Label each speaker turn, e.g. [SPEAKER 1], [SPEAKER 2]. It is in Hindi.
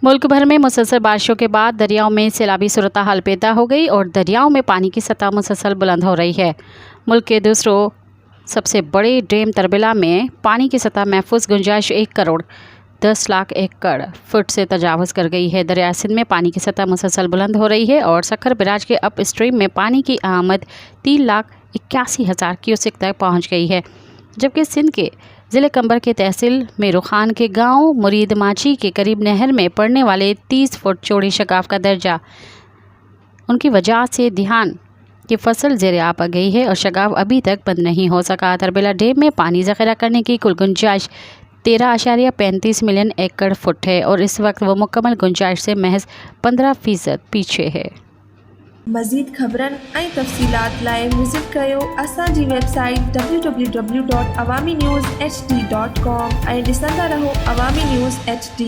[SPEAKER 1] मुल्क भर में मुसलसल बारिशों के बाद दरियाओं में सैलाबी सूरत हाल पैदा हो गई और दरियाओं में पानी की सतह मुसलसल बुलंद हो रही है। मुल्क के दूसरों सबसे बड़े डैम तरबिला में पानी की सतह महफूज गुंजाइश 1 करोड़ 10 लाख एकड़ फुट से तजावज़ कर गई है। दरिया सिंध में पानी की सतह मुसलसल बुलंद हो रही है और सखर बराज के अप स्ट्रीम में पानी की आमद 3,81,000 क्यूसेक तक पहुँच गई है, जबकि सिंध के ज़िले कंबर के तहसील मेरुखान के गांव मुरीद माची के करीब नहर में पड़ने वाले 30 फुट चौड़ी शगाफ का दर्जा उनकी वजह से धान की फसल ज़ेर आब आ गई है और शगाफ अभी तक बंद नहीं हो सका। तरबिला डैम में पानी ज़ख़ीरा करने की कुल गुंजाइश 13.35 मिलियन एकड़ फुट है और इस वक्त वो मुकम्मल गुंजाइश से महज 15% पीछे है।
[SPEAKER 2] मज़ीद ख़बरन ऐं तफ़सीलात लाइ विज़िट कयो असांजी वेबसाइट www.awamiNewsHD.com ऐं ॾिसंदा रहो अवामी न्यूज़ HD।